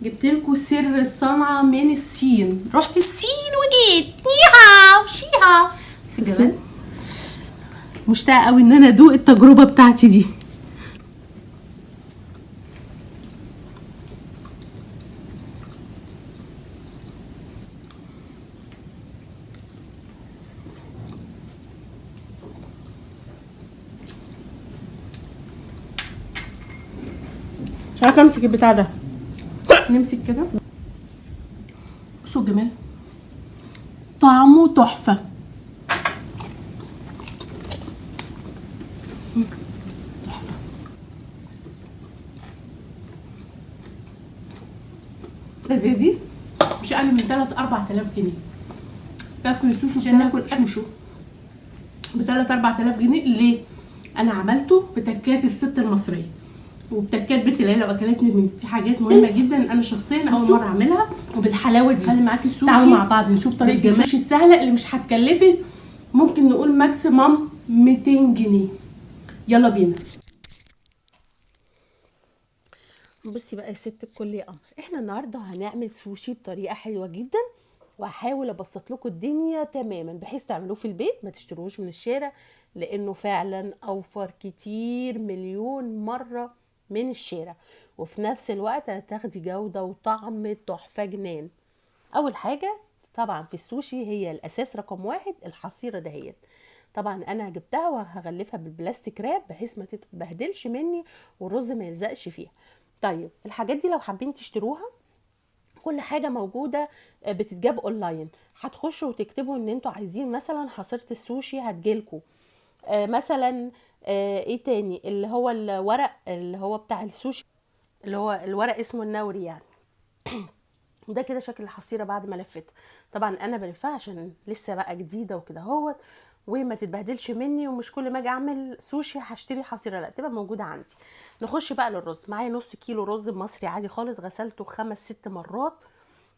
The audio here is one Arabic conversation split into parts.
جبت لكم سر الصنعه من الصين. رحت الصين وجيت نيها وشيها. بس الجمال مشتاقه قوي ان انا ادوق التجربه بتاعتي دي. مش عارفه امسك البتاع ده. نمسك كده. بصوا الجمال، طعمه تحفه. تحفه. زي دي مش اقل من 3-4000 جنيه. تاكل السوشي عشان ناكل شوشو ب 3-4000 جنيه. ليه؟ انا عملته بتكات الست المصريه وبتكات بنت العيله واكلاتني من في حاجات مهمه جدا انا شخصيا اول مره اعملها. وبالحلاوه دي خلي معاكي السوشي. تعالوا مع بعض نشوف طريقه السوشي السهله اللي مش هتكلفك ممكن نقول ماكسيمم 200 جنيه. يلا بينا. بصي بقى يا ست الكل يا قمر، احنا النهارده هنعمل سوشي بطريقه حلوه جدا، وهحاول ابسط لكم الدنيا تماما بحيث تعملوه في البيت ما تشتروهوش من الشارع، لانه فعلا اوفر كتير مليون مره من الشارع، وفي نفس الوقت هتاخدي جوده وطعم تحفه جنان. اول حاجه طبعا في السوشي هي الاساس رقم واحد الحصيره دهيت. طبعا انا جبتها وهغلفها بالبلاستيك راب بحيث ما تتبهدلش مني والرز ما يلزقش فيها. طيب الحاجات دي لو حابين تشتروها كل حاجة موجودة، بتتجاب اونلاين. هتخشوا وتكتبوا ان انتوا عايزين مثلا حصيرة السوشي هتجيلكوا. مثلا ايه تاني اللي هو الورق اللي هو بتاع السوشي، اللي هو الورق اسمه النوري يعني. وده كده شكل الحصيره بعد ما لفتها. طبعا انا بلفها عشان لسه بقى جديده وكده اهوت وما تتبهدلش مني، ومش كل ما اجي اعمل سوشي هشتري حصيره، لا تبقى موجوده عندي. نخش بقى للرز. معايا نص كيلو رز مصري عادي خالص، غسلته 5-6 مرات.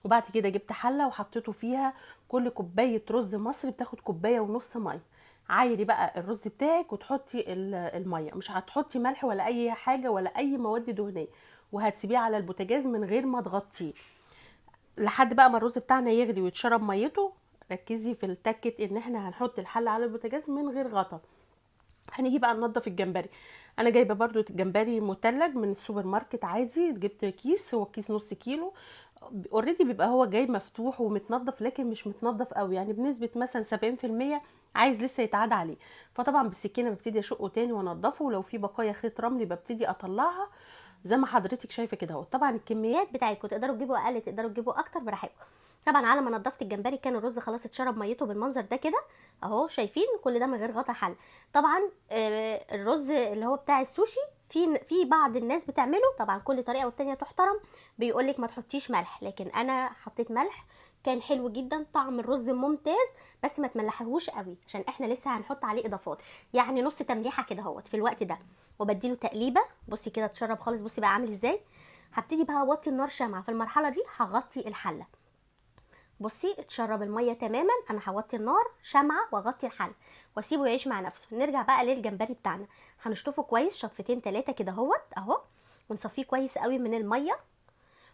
وبعد كده جبت حله وحطيته فيها كل كوبايه رز مصري بتاخد كوبايه ونص ميه. عايري بقى الرز بتاعك وتحطي الميه، مش هتحطي ملح ولا اي حاجه ولا اي مواد دهنيه، وهتسيبيه على البوتاجاز من غير ما تغطيه لحد بقى ما الرز بتاعنا يغلي ويتشرب ميته. ركزي في التكت ان احنا هنحط الحله على البوتاجاز من غير غطا. هنيجي بقى ننضف الجمبري. انا جايبه برضو الجمبري مثلج من السوبر ماركت عادي، جبت كيس، هو كيس نص كيلو اوريدي بيبقى هو جاي مفتوح ومتنضف، لكن مش متنضف قوي يعني بنسبه مثلا 70%، عايز لسه يتعاد عليه. فطبعا بالسكينه ببتدي اشقه تاني وانضفه، ولو في بقايا خيط رملي ببتدي اطلعها زي ما حضرتك شايفه كده اهو. طبعا الكميات بتاعتكم تقدروا تجيبوا اقل تقدروا تجيبوا اكتر براحتكم. طبعا على ما نضفت الجمبري كان الرز خلاص اتشرب ميته بالمنظر ده كده اهو، شايفين كل ده من غير غطا حل. طبعا الرز اللي هو بتاع السوشي في بعض الناس بتعمله، طبعا كل طريقه والتانيه تحترم، بيقولك ما تحطيش ملح، لكن انا حطيت ملح كان حلو جدا، طعم الرز ممتاز. بس ما تملحهوش قوي عشان احنا لسه هنحط عليه اضافات، يعني نص تمليحه كده اهوت في الوقت ده. وبديله تقليبه، بصي كده اتشرب خالص، بصي بقى عامل ازاي. هبتدي بقى اوطي النار شمعة، في المرحله دي هغطي الحله. بصي اتشرب الميه تماما، انا هوطي النار شمعة واغطي الحله واسيبه يعيش مع نفسه. نرجع بقى للجمبري بتاعنا، هنشطفه كويس شطفتين 3 كده اهوت اهو، ونصفيه كويس قوي من الميه.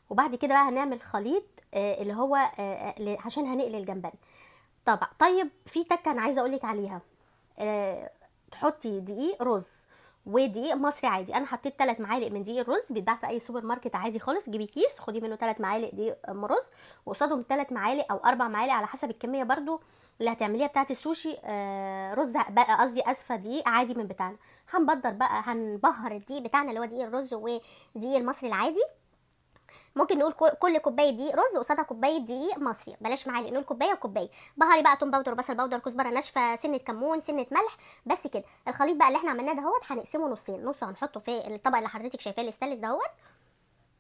وبعد كده بقى هنعمل خليط اللي هو عشان هنقلي الجمبري. طبعا طيب في تكه انا عايزه اقولك عليها. تحطي دقيق رز ودقيق مصري عادي. انا حطيت 3 معالق من دقيق الرز، بيتباع في اي سوبر ماركت عادي خالص، جيبي كيس خدي منه 3 معالق دقيق رز، وقصادهم 3 معالق او 4 معالق على حسب الكميه برضو اللي هتعمليها بتاعه السوشي. رز بقى قصدي اسفه دقيق عادي من بتاعنا. هنبدر بقى هنبهر الدقيق بتاعنا اللي هو دقيق الرز ودقيق المصري العادي. ممكن نقول كل كوبايه دقيق رز قصادها كوبايه دقيق مصري، بلاش معالق، نقول كوبايه وكوبايه. بهاري بقى توم باودر وبصل باودر كزبره ناشفه سنه كمون سنه ملح، بس كده. الخليط بقى اللي احنا عملناه دهوت هنقسمه نصين، نص هنحطه في الطبق اللي حضرتك شايفاه الاستانلس دهوت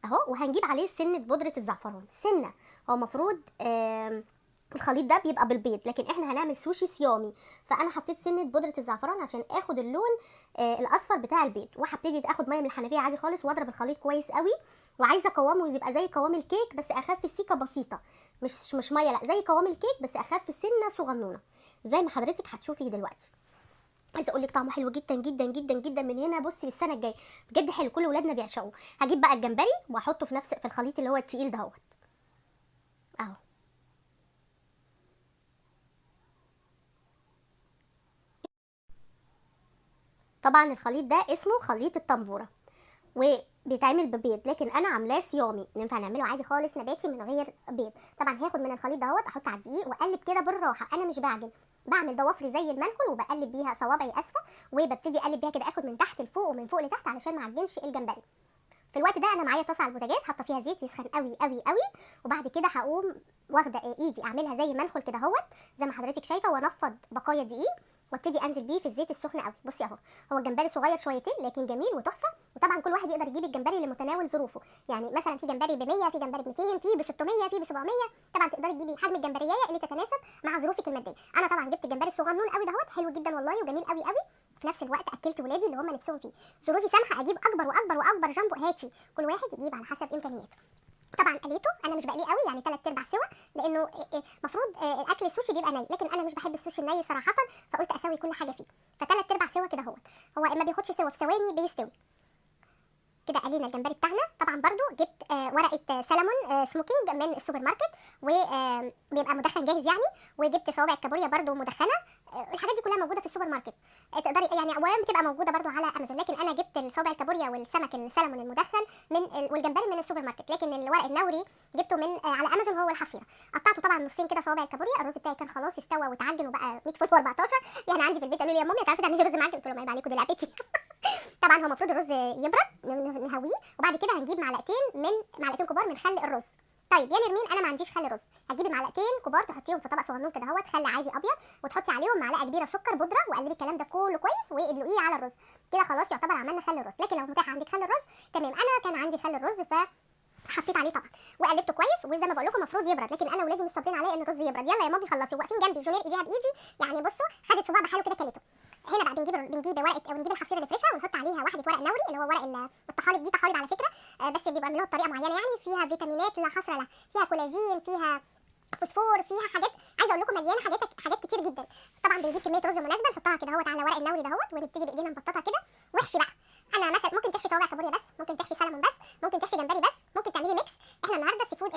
اهو، وهنجيب عليه سنه بودره الزعفران سنه. هو المفروض الخليط ده بيبقى بالبيض، لكن احنا هنعمل سوشي صيامي، فانا حطيت سنه بودره الزعفران عشان اخد اللون الاصفر بتاع البيض. وهبتدي اخد ميه من الحنفيه عادي خالص واضرب الخليط كويس قوي. وعايزه قوامه يبقى زي قوام الكيك بس اخف السيكه بسيطه، مش ميه، لا زي قوام الكيك بس اخف سنه صغنونه زي ما حضرتك هتشوفي دلوقتي. عايزه اقول لك طعمه حلو جدا جدا جدا جدا من هنا بصي للسنه الجايه، بجد حلو، كل ولادنا بيعشقوه. هجيب بقى الجمبري واحطه في الخليط اللي هو التقيل ده اهو. طبعا الخليط ده اسمه خليط الطنبوره، وبيتعمل ببيض، لكن انا عاملاه صيامي، ينفع نعمله عادي خالص نباتي من غير بيض. طبعا هاخد من الخليط دهوت احط على الدقيق واقلب كده بالراحه، انا مش بعجن، بعمل ضوافري زي المنخل وبقلب بيها صوابعي اسفه، وببتدي اقلب بيها كده، اخد من تحت لفوق ومن فوق لتحت علشان ما اعجنش الجمبري. في الوقت ده انا معايا طاسه على البوتاجاز حاطه فيها زيت يسخن قوي قوي قوي، وبعد كده هقوم واخده ايدي اعملها زي منخل كده اهوت زي ما حضرتك شايفه، وانفض بقايا دقيق وابتدي انزل بيه في الزيت السخن قوي. بصي اهو، هو الجمبري صغير شويتين لكن جميل وتحفه. وطبعا كل واحد يقدر يجيب الجمبري لمتناول ظروفه، يعني مثلا في جمبري ب 100، في جمبري ب 200، في ب 600، في ب 700. طبعا تقدري تجيبي حجم الجمبريه اللي تتناسب مع ظروفك الماديه. انا طبعا جبت الجمبري الصغنون قوي دهوت، حلو جدا والله وجميل قوي قوي. في نفس الوقت اكلت ولادي اللي هم نفسهم فيه. ظروفي سامحه اجيب اكبر واكبر واكبر جامبو، هاتي كل واحد يجيب على حسب امكانياته. طبعا قليته، انا مش بقليه قوي يعني 3/4 سوا، لانه المفروض اكل السوشي بيبقى ني، لكن انا مش بحب السوشي الني صراحه، فقلت اسوي كل حاجه فيه. ف3/4 سوا كده هو ما بياخدش سوا، في ثواني بيستوي كده. قلينا الجمبري بتاعنا. طبعا برضو جبت ورقه سلمون سموكينج من السوبر ماركت، وبيبقى مدخن جاهز يعني. وجبت صوابع الكابوريا برضو مدخنه. الحاجات دي كلها موجوده في السوبر ماركت، تقدري يعني اولا بتبقى موجوده برضو على امازون، لكن انا جبت الصوابع الكابوريا والسمك السلمون المدخن والجمبري من السوبر ماركت، لكن الورق النوري جبته من على امازون هو الحصيره. قطعته طبعا نصين كده صوابع الكابوريا. الرز بتاعي كان خلاص استوى واتعجن وبقى 100 فل و14، يعني عندي في البيت قالوا لي يا مامي تعرفي تعملي رز معجن؟ قلت لهم عيب عليكم دي لعبتي. طبعا هو المفروض الرز يبرد نهويه، وبعد كده هنجيب معلقتين كبار من خل الرز. طيب يا نرمين انا ما عنديش خل رز، هتجيبي معلقتين كبار تحطيهم في طبق صغنون كده خل عادي ابيض، وتحطي عليهم معلقه كبيره سكر بودره، وقلبي الكلام ده كله كويس وادلقيه على الرز. كده خلاص يعتبر عملنا خل الرز. لكن لو متاح عندك خل الرز تمام، انا كان عندي خل الرز حطيت عليه طبعا وقلبته كويس، وزي ما بقول لكم المفروض يبرد، لكن انا ولادي مش صابرين عليا ان الرز يبرد. يلا يا مامي خلصي، واقفين جنبي جونير ايديها بايدي، يعني بصوا خدت صباع بحاله كده كلته. هنا بقى بنجيب ورقه، او نجيب الحصيره نفرشها ونحط عليها واحده ورق نوري اللي هو ورق الطحالب. دي طحالب على فكره، بس بيبقى عاملينها بطريقه معينه، يعني فيها فيتامينات لا حصر لها، فيها كولاجين، فيها فوسفور، فيها حاجات عايزه اقول لكم مليانه حاجات كتير جدا. طبعا بنجيب كميه رز مناسبه نحطها كده على ورق النوري ونبتدي بايدينا نبططها كده. واحشي بقى. انا مثلا ممكن تحشي صوابع كابوريا بس، ممكن تحشي سلمون بس، ممكن تحشي جمبري بس، ممكن تعملي ميكس. احنا النهارده السي فود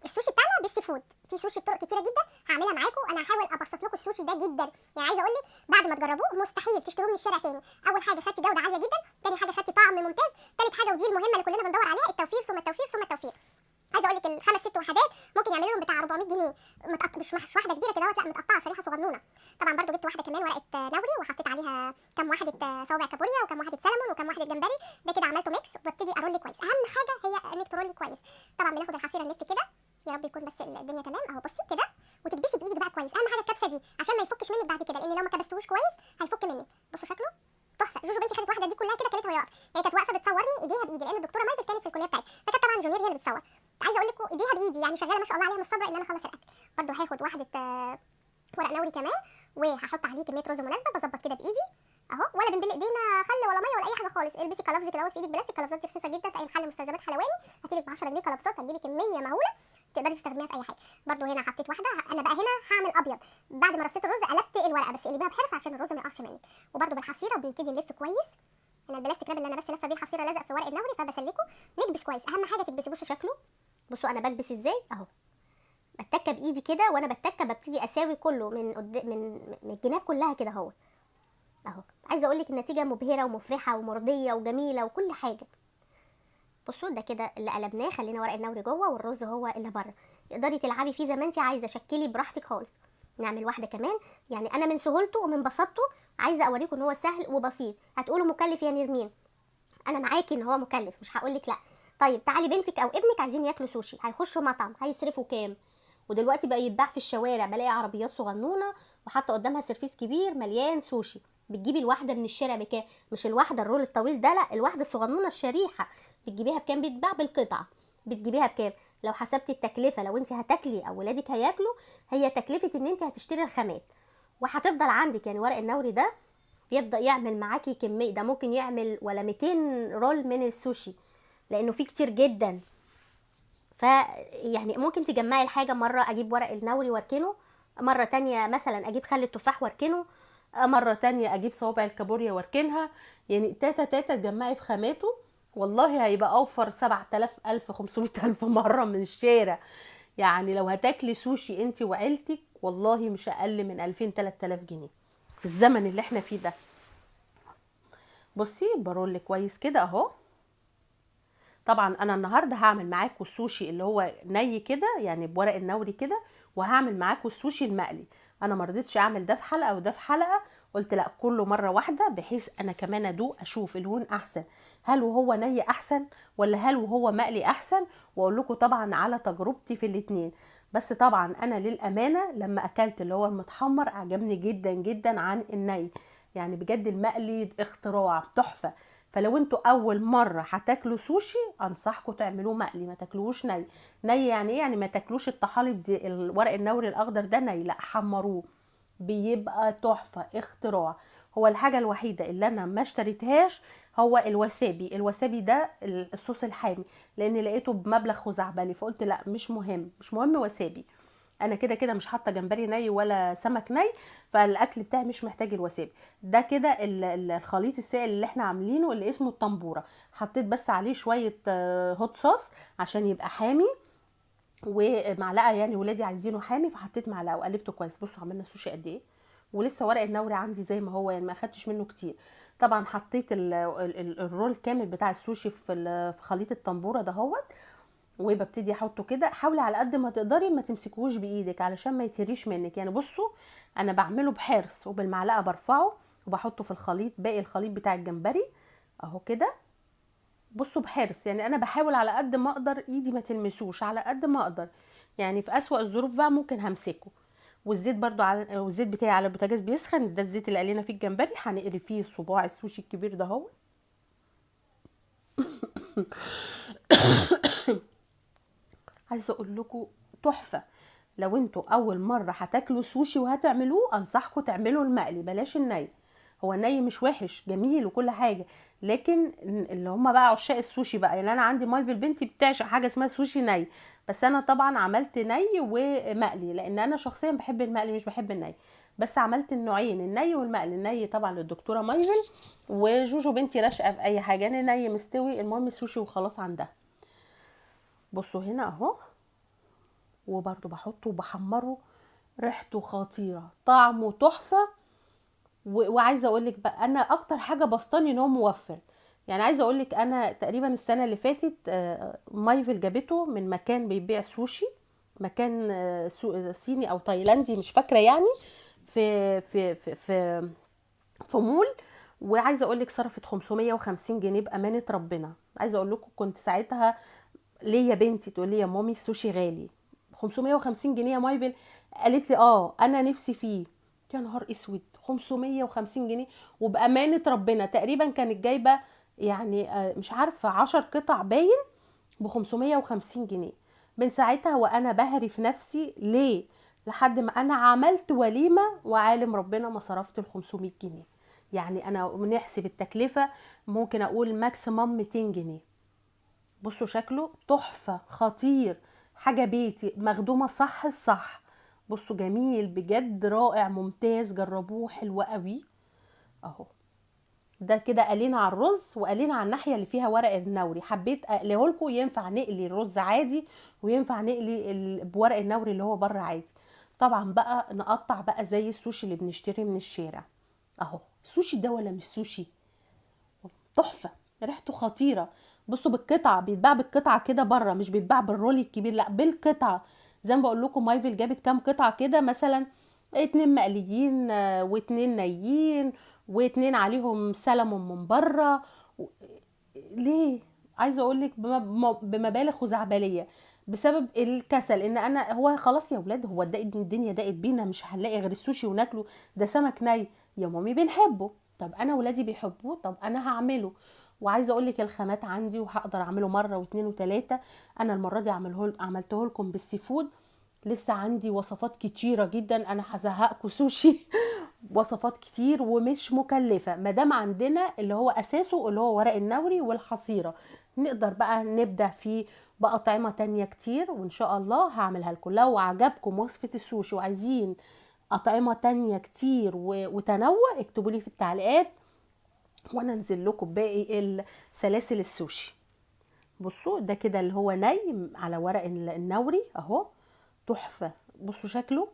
السوشي بتاعنا بالسي فود، في سوشي بطرق كتيره جدا هعملها معاكم. انا هحاول ابسط لكم السوشي ده جدا، يعني عايزه اقول لك بعد ما تجربوه مستحيل تشتروه من الشارع تاني. اول حاجه خدتي جوده عاليه جدا، تاني حاجه خدتي طعم ممتاز، تالت حاجه ودي المهمه اللي كلنا بندور عليها، التوفير ثم التوفير ثم التوفير. عايزه اقول لك الخمس ست وحدات ممكن يعملوا لهم بتاع 400 جنيه، مش واحده كبيره كده لا متقطعه شريحه صغنونه. طبعا برضو جبت واحده كمان ورقه نوري وحطيت عليها كام واحده صوابع كابوريا وكام واحده سلمون وكام واحده جمبري. ده كده عملته ميكس وببتدي ارول كويس. اهم حاجه هي انك ترولي كويس. طبعا بناخد الحصيره نلف كده، يا رب يكون بس الدنيا تمام اهو. بصي كده وتكبسي بايدك بقى كويس. اهم حاجه الكبسه دي عشان ما يفكش منك بعد كده، لان لو ما كبستوش كويس هيفك منك. بصوا شكله تحفه. جوجو بنتي خدت واحده دي كلها كده كلتها وهي واقفه، يعني كانت واقفه بتصورني ايديها بايدي، لان الدكتوره مايكل كانت في الكليه بتاعتي، فكانت طبعا جونير هي اللي بتصور. عايزه اقول لكم ايديها بايدي، يعني شغاله ما شاء الله عليها من الصبر ان انا اخلص الاكل. برده هاخد واحده ورق نوري كمان، وهحط عليه كميه رز مناسبه، بظبط كده بايدي اهو، ولا بنبل ايدينا خل ولا ميه ولا اي حاجه خالص. البسي كلافز كده في ايدك بلاستيك، كلافزات رخيصه جدا في اي محل مستلزمات حلواني، هتجيلك ب 10 جنيه كلافزات، هتجيبي كميه مهوله تقدري تستخدميها في اي حاجه. برده هنا حطيت واحده. انا بقى هنا هعمل ابيض، بعد ما رصيت الرز قلبت الورقه بس قلبيها بحرص عشان الرز ما يقعش منك. وبرده بالحصيره بنبتدي نلف كويس. انا البلاستيك راب اللي انا بس لفه بيه الحصيره لازق في ورق النوري فبسلكه. نكبس كويس، اهم حاجه تكبسي. بصوا شكله، بصوا انا بكبس ازاي اهو، بتكه بايدي كده، وانا بتكه ببتدي اساوي كله من الجناب كلها كده اهو. عايزه اقول لك النتيجه مبهره ومفرحه ومرضيه وجميله وكل حاجه. بصوا ده كده اللي قلبناه، خلينا ورق النوري جوه والرز هو اللي بره. تقدري تلعبي فيه زي ما انت عايزه، شكلي براحتك خالص. نعمل واحده كمان، يعني انا من سهولته ومن بساطته عايزه اوريكم ان هو سهل وبسيط. هتقولوا مكلف يا نرمين، انا معاكي ان هو مكلف مش هقول لك لا. طيب تعالي بنتك او ابنك عايزين ياكلوا سوشي، هيخشوا مطعم هيصرفوا كام؟ ودلوقتي بقى يتباع في الشوارع، بلاقي عربيات صغنونه وحاطه قدامها سيرفيس كبير مليان سوشي. بتجيبي الواحده من الشارع بكام؟ مش الواحده الرول الطويل ده، لا، الواحده الصغنونه الشريحه بتجيبيها بكام؟ بيتباع بالقطعه. بتجيبيها بكام؟ لو حسبتي التكلفه، لو انت هتاكلي او ولادك هياكلوا، هي تكلفه ان انت هتشتري الخامات وهتفضل عندك. يعني ورق النوري ده بيفضل يعمل معاكي كميه، ده ممكن يعمل ولا 200 رول من السوشي، لانه فيه كتير جدا. ف يعني ممكن تجمعي الحاجه، مره اجيب ورق النوري واركنه، مره تانية مثلا اجيب خل التفاح واركنه، مرة تانية اجيب صوابع الكابوريا واركنها. يعني تاتا تاتا تجمعي في خاماته، والله هيبقى اوفر 7000 الف 500 الف مرة من الشارع. يعني لو هتاكلي سوشي انت وعيلتك والله مش اقل من 2000 3000 جنيه في الزمن اللي احنا فيه ده. بصي برول كويس كده اهو. طبعا انا النهارده هعمل معاكم السوشي اللي هو ني كده يعني بورق النوري كده، وهعمل معاكم السوشي المقلي. انا ما رضيتش اعمل ده في حلقه وده في حلقه، قلت لا كله مره واحده بحيث انا كمان ادوق اشوف الهون احسن، هل وهو ني احسن ولا هل وهو مقلي احسن، واقول لكم طبعا على تجربتي في الاتنين. بس طبعا انا للامانه لما اكلت اللي هو المتحمر عجبني جدا جدا عن الني. يعني بجد المقلي اختراع تحفه. فلو انتوا اول مره هتاكلوا سوشي انصحكم تعملوه مقلي، ما تاكلوش ني. ني يعني ايه؟ يعني ما تاكلوش الطحالب دي الورق النوري الاخضر ده ني، لا حمروه بيبقى تحفه اختراع. هو الحاجه الوحيده اللي انا ما اشتريتهاش هو الوسابي. الوسابي ده الصوص الحامي، لان لقيته بمبلغ خزعبلي فقلت لا مش مهم مش مهم وسابي. انا كده كده مش حاطه جمبري ني ولا سمك ني، فالاكل بتاعي مش محتاج الوسابي. ده كده الخليط السائل اللي احنا عاملينه اللي اسمه الطنبوره. حطيت بس عليه شويه هوت صوص عشان يبقى حامي، ومعلقه يعني ولادي عايزينه حامي فحطيت معلقه وقلبته كويس. بصوا عملنا سوشي قد ايه، ولسه ورق النوري عندي زي ما هو يعني ما اخدتش منه كتير. طبعا حطيت الرول كامل بتاع السوشي في خليط الطنبوره دهوت، وببتدي احطه كده. حاولي على قد ما تقدري ما تمسكوش بايدك علشان ما يتهريش منك. يعني بصوا انا بعمله بحرص وبالمعلقه برفعه وبحطه في الخليط، باقي الخليط بتاع الجمبري اهو كده. بصوا بحرص، يعني انا بحاول على قد ما اقدر ايدي ما تلمسوش على قد ما اقدر. يعني في اسوأ الظروف بقى ممكن همسكه. والزيت برضو والزيت بتاعي على البوتاجاز بيسخن، ده الزيت اللي قلينا فيه الجمبري هنقلي فيه الصباع السوشي الكبير ده اهو. عايزه اقول لكم تحفه. لو انتوا اول مره هتاكلوا سوشي وهتعملوه انصحكم تعملوا المقلي بلاش الني. هو الني مش وحش جميل وكل حاجه، لكن اللي هم بقى عشاق السوشي بقى، يعني انا عندي مايفل بنتي بتعشق حاجه اسمها سوشي ني، بس انا طبعا عملت ني ومقلي لان انا شخصيا بحب المقلي مش بحب الني. بس عملت النوعين الني والمقلي. الني طبعا للدكتوره مايفل، وجوجو بنتي راشقه في اي حاجه، انا ني مستوي المهم السوشي وخلاص عندها. بصوا هنا اهو، وبرضو بحطه وبحمره، ريحته خطيره طعمه تحفه. وعايزه اقول لك بقى انا اكتر حاجه بسطاني ان هو موفر. يعني عايزه اقول لك انا تقريبا السنه اللي فاتت مايفل جابته من مكان بيبيع سوشي، مكان صيني او تايلاندي مش فاكره يعني، في مول. وعايزه اقول لك صرفت 550 جنيه بامانه ربنا. عايزه اقول لكم كنت ساعتها ليه يا بنتي تقول لي يا مامي السوشي غالي 550 جنيه يا مايفل؟ قالت لي اه انا نفسي فيه. يا نهار اسود 550 جنيه. وبامانه ربنا تقريبا كانت جايبه يعني مش عارفه 10 قطع باين ب 550 جنيه. من ساعتها وانا بهري في نفسي ليه، لحد ما انا عملت وليمه وعالم ربنا ما صرفت ال 500 جنيه. يعني انا بنحسب التكلفه ممكن اقول ماكسيمم 200 جنيه. بصوا شكله تحفة خطير، حاجة بيتي مخدومة صح الصح. بصوا جميل بجد رائع ممتاز، جربوه حلو قوي اهو. ده كده قلينا على الرز وقلينا على الناحية اللي فيها ورق النوري. حبيت اقليه لكم، ينفع نقلي الرز عادي وينفع نقلي بورق النوري اللي هو بره عادي. طبعا بقى نقطع بقى زي السوشي اللي بنشتري من الشارع اهو. السوشي ده ولا مش سوشي؟ تحفه ريحته خطيره. بصوا بالقطعه بيتباع بالقطعه كده بره، مش بيتباع بالرول الكبير لا بالقطعه. زي ما بقول لكم مايفل جابت كام قطعه كده، مثلا 2 مقليين و2 نيين و2 عليهم سلمون من بره ليه؟ عايزه اقول لك بمبالغ خزعبليه بسبب الكسل. ان انا هو خلاص يا ولاد هو الدنيا ضاقت بينا مش هنلاقي غير السوشي وناكله، ده سمك ني يا مامي بنحبه. طب انا ولادي بيحبوه طب انا هعمله. وعايزه اقول لك الخامات عندي وهقدر اعمله مره واثنين وثلاثه. انا المره دي عملته لكم بالسي فود. لسه عندي وصفات كتيره جدا، انا هزهقكم سوشي وصفات كتير ومش مكلفة مادام عندنا اللي هو اساسه اللي هو ورق النوري والحصيرة. نقدر بقى نبدأ فيه بأطعمة تانية كتير، وان شاء الله هعملها لكم. لو عجبكم وصفة السوشي وعايزين اطعمه تانية كتير وتنوع اكتبوا لي في التعليقات وانا انزل لكم باقي سلاسل السوشي. بصوا ده كده اللي هو ني على ورق النوري اهو، تحفه. بصوا شكله،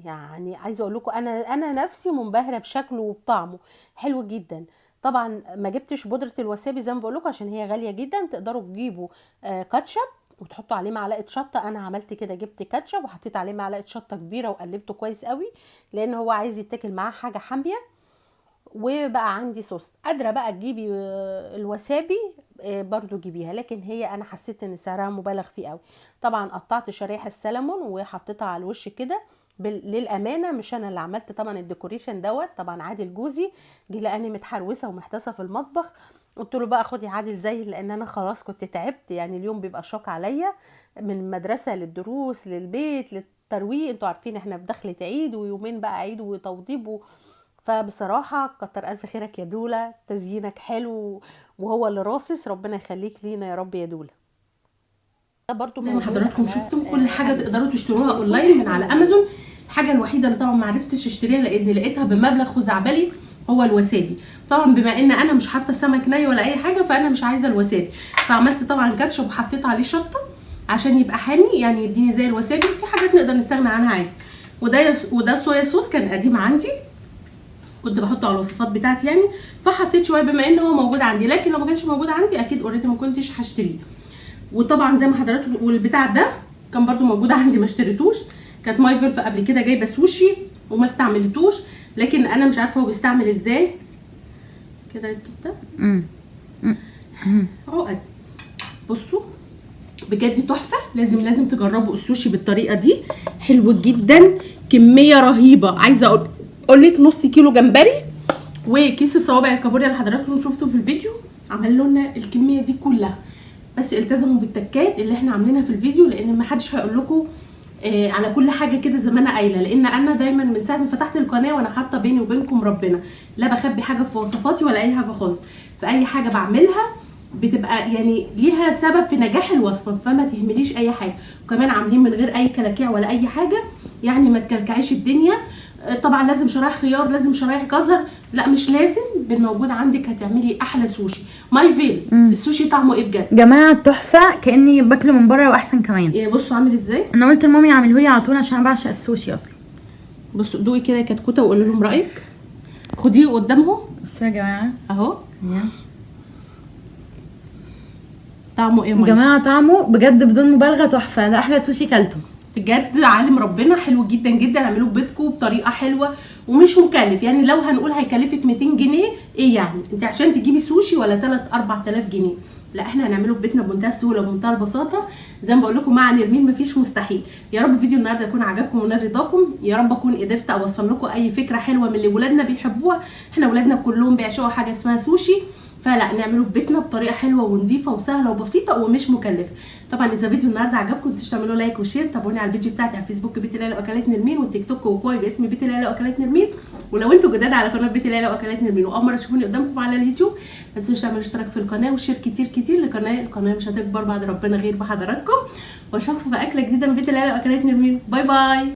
يعني عايزه اقول لكم انا نفسي منبهره بشكله وبطعمه، حلو جدا. طبعا ما جبتش بودره الوسابي زي ما بقول لكم عشان هي غاليه جدا. تقدروا تجيبوا كاتشب وتحطوا عليه معلقه شطه. انا عملت كده، جبت كاتشب وحطيت عليه معلقه شطه كبيره وقلبته كويس قوي، لان هو عايز يتاكل معاه حاجه حاميه. وبقى عندي صوص. قادره بقى تجيبي الوسابي برضو جيبيها، لكن هي انا حسيت ان سعرها مبالغ فيه قوي. طبعا قطعت شرايح السلمون وحطيتها على الوش كده. للامانه مش انا اللي عملت طبعا الديكوريشن دوت، طبعا عادل جوزي جه لقاني متحروسه ومحتاسه في المطبخ. قلت له بقى خدي عادل زي، لان انا خلاص كنت تعبت، يعني اليوم بيبقى شاق عليا من المدرسه للدروس للبيت للترويق. انتوا عارفين احنا في دخلة عيد ويومين بقى عيد وتوضيب فبصراحة كتر ألف خيرك يا دولة، تزيينك حلو وهو اللي راصص. ربنا يخليك لينا يا رب يا دولة. ده برضو زي ما حضراتكم شفتم كل حاجة تقدروا تشتروها اونلاين من على امازون. الحاجة الوحيدة اللي طبعا ما عرفتش اشتريها لان لقيتها بمبلغ خزعبلي هو الوسابي. طبعا بما ان انا مش حاطه سمك ني ولا اي حاجة فانا مش عايزة الوسابي، فعملت طبعا كاتشب وحطيت عليه شطة عشان يبقى حامي، يعني يديني زي الوسابي. في حاجات نقدر نستغنى عنها عادي. وده صويا صوص كان قديم عندي، كنت بحطه على الوصفات بتاعتي يعني، فحطيت شويه بما ان هو موجود عندي، لكن لو ما كانش موجود عندي اكيد اوريدي ما كنتش هشتريه. وطبعا زي ما حضراتكم، والبتاع ده كان برده موجود عندي ما اشتريتوش. كانت ماي فيلف قبل كده جايبه سوشي وما استعملتوش، لكن انا مش عارفه هو بيستعمل ازاي كده كده. عقد. بصوا بجد تحفه، لازم تجربوا السوشي بالطريقه دي، حلو جدا، كميه رهيبه. عايزه اقول لك نص كيلو جمبري وكيس الصوابع الكابوريا اللي حضراتكم شفتوا في الفيديو عملوا لنا الكميه دي كلها. بس التزموا بالتكات اللي احنا عاملينها في الفيديو، لان ما حدش هيقول لكم على كل حاجه كده زي ما انا قايله، لان انا دايما من ساعه ما فتحت القناه وانا حاطه بيني وبينكم ربنا لا بخبي حاجه في وصفاتي ولا اي حاجه خالص. فاي حاجه بعملها بتبقى يعني ليها سبب في نجاح الوصفه، فما تهمليش اي حاجه. وكمان عاملين من غير اي كلاكيع ولا اي حاجه، يعني ما تكلكعيش الدنيا. طبعا لازم شرايح خيار، لازم شرايح جزر، لا مش لازم، بالموجود عندك هتعملي احلى سوشي. ماي فيل السوشي طعمه ايه بجد جماعه تحفه، كاني باكله من بره واحسن كمان. إيه بصوا عامل ازاي. انا قلت لمامي اعمله لي على طول عشان انا بعشق السوشي اصلا. بصوا دوقي كده يا كتكوته وقولوا لهم رايك، خديه قدامهم. بصوا يا جماعه اهو طعمه ايه يا جماعه، طعمه بجد بدون مبالغه تحفه، ده احلى سوشي كلته بجد. عالم ربنا حلو جدا جدا. اعملوه ببيتكم بطريقه حلوه ومش مكلف، يعني لو هنقول هيكلفك 200 جنيه ايه يعني انت عشان تجيبي سوشي ولا 3-4000 جنيه؟ لا احنا هنعمله في بيتنا بمنتهى السهوله وبمنتهى البساطه. زي ما بقول لكم مع نرمين مفيش مستحيل. يا رب فيديو النهارده يكون عجبكم ونال رضاكم، يا رب اكون قدرت اوصل لكم اي فكره حلوه من اللي ولادنا بيحبوها. احنا ولادنا كلهم بيعشقوا حاجه اسمها سوشي، فلا نعمله في بيتنا بطريقه حلوه ونظيفه وسهله وبسيطه ومش مكلفه. طبعا اذا فيديو النهارده عجبكم متنسوش تعملوا لايك وشير. تابعوني على البيج بتاعتي على فيسبوك بيت ليلى واكلات نرمين، والتيك توك وكواي باسم بيت ليلى واكلات نرمين. ولو انتوا جداد على قناه بيت ليلى واكلات نرمين واول مره تشوفوني قدامكم على اليوتيوب ما تنسوش تعملوا اشتراك في القناه وشير كتير كتير للقناه. القناه مش هتكبر بعد ربنا غير بحضراتكم. واشوفكم في اكله جديده من بيت ليلى واكلات نرمين. باي باي.